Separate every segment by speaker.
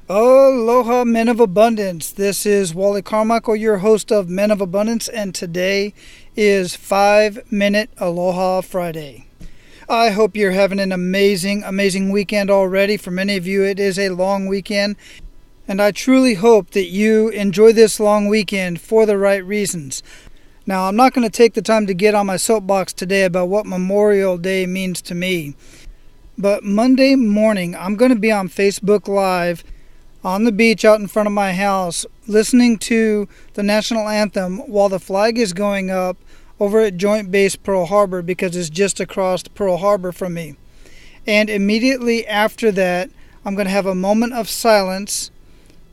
Speaker 1: Aloha Men of Abundance. This is Wally Carmichael, your host of Men of Abundance, and today is 5-Minute Aloha Friday. I hope you're having an amazing weekend already. For many of you, it is a long weekend, and I truly hope that you enjoy this long weekend for the right reasons. Now, I'm not going to take the time to get on my soapbox today about what Memorial Day means to me, but Monday morning, I'm going to be on Facebook Live on the beach out in front of my house, listening to the national anthem while the flag is going up over at Joint Base Pearl Harbor, because it's just across Pearl Harbor from me. And immediately after that, I'm going to have a moment of silence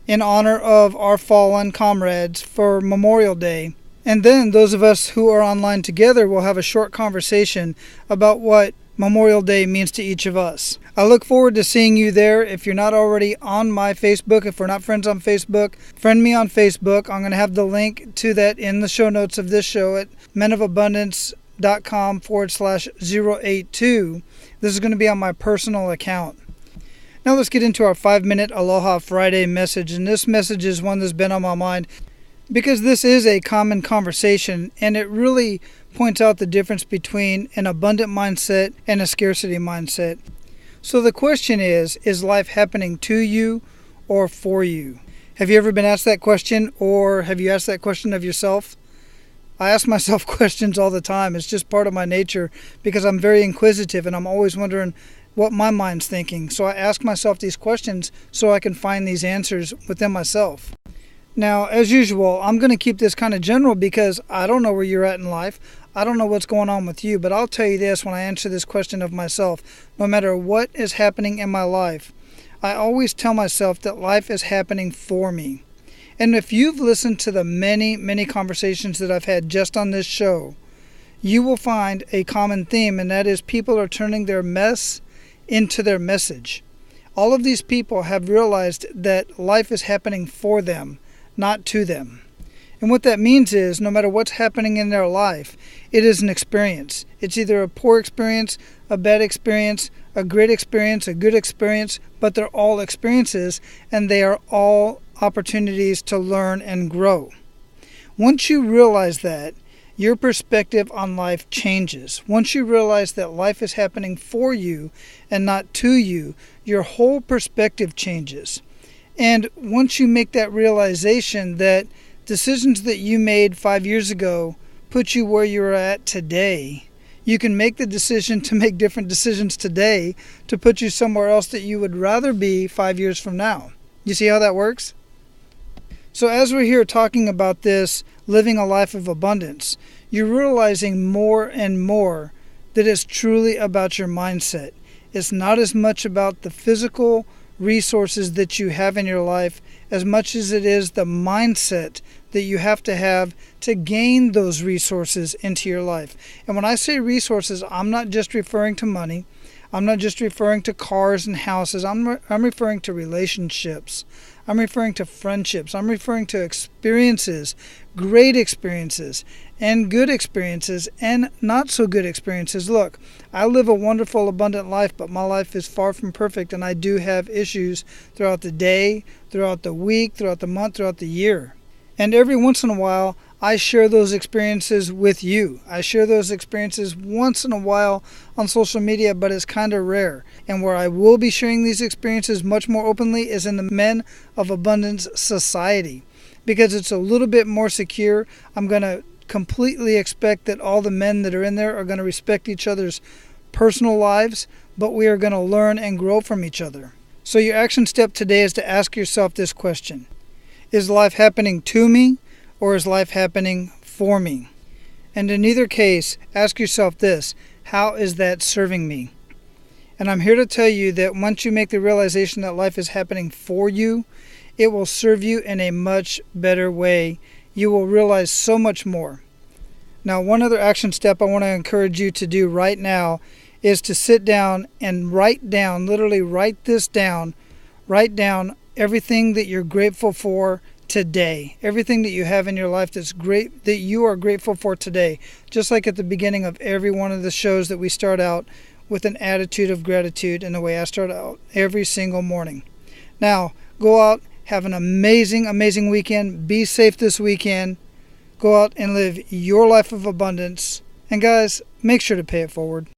Speaker 1: in honor of our fallen comrades for Memorial Day. And then those of us who are online together will have a short conversation about what Memorial Day means to each of us. I look forward to seeing you there. If you're not already on my Facebook, if we're not friends on Facebook, friend me on Facebook. I'm going to have the link to that in the show notes of this show at menofabundance.com/082. This is going to be on my personal account. Now let's get into our 5-Minute Aloha Friday message. And this message is one that's been on my mind because this is a common conversation, and it really points out the difference between an abundant mindset and a scarcity mindset. So the question is life happening to you or for you? Have you ever been asked that question, or have you asked that question of yourself? I ask myself questions all the time. It's just part of my nature because I'm very inquisitive and I'm always wondering what my mind's thinking. So I ask myself these questions so I can find these answers within myself. Now, as usual, I'm going to keep this kind of general because I don't know where you're at in life. I don't know what's going on with you, but I'll tell you this when I answer this question of myself. No matter what is happening in my life, I always tell myself that life is happening for me. And if you've listened to the many conversations that I've had just on this show, you will find a common theme, and that is people are turning their mess into their message. All of these people have realized that life is happening for them, not to them. And what that means is no matter what's happening in their life, it is an experience. It's either a poor experience, a bad experience, a great experience, a good experience, but they're all experiences, and they are all opportunities to learn and grow. Once you realize that, your perspective on life changes. Once you realize that life is happening for you and not to you, your whole perspective changes. And once you make that realization that decisions that you made 5 years ago put you where you're at today, you can make the decision to make different decisions today to put you somewhere else that you would rather be 5 years from now. You see how that works? So as we're here talking about this, living a life of abundance, you're realizing more and more that it's truly about your mindset. It's not as much about the physical resources that you have in your life as much as it is the mindset that you have to gain those resources into your life. And when I say resources, I'm not just referring to money. I'm not just referring to cars and houses. I'm referring to relationships. I'm referring to friendships. I'm referring to experiences, great experiences, and good experiences, and not so good experiences. Look, I live a wonderful, abundant life, but my life is far from perfect, and I do have issues throughout the day, throughout the week, throughout the month, throughout the year. And every once in a while, I share those experiences with you. I share those experiences once in a while on social media, but it's kind of rare. And where I will be sharing these experiences much more openly is in the Men of Abundance Society, because it's a little bit more secure. I'm going to completely expect that all the men that are in there are going to respect each other's personal lives, but we are going to learn and grow from each other. So your action step today is to ask yourself this question. Is life happening to me, or is life happening for me? And in either case, ask yourself this: how is that serving me? And I'm here to tell you that once you make the realization that life is happening for you, it will serve you in a much better way. You will realize so much more. Now, one other action step I want to encourage you to do right now is to sit down and write down, literally write this down, write down everything that you're grateful for today, everything that you have in your life that's great, that you are grateful for today. Just like at the beginning of every one of the shows that we start out with an attitude of gratitude, and the way I start out every single morning. Now, Go out, have an amazing, amazing weekend. Be safe this weekend. Go out and live your life of abundance. And guys, make sure to pay it forward.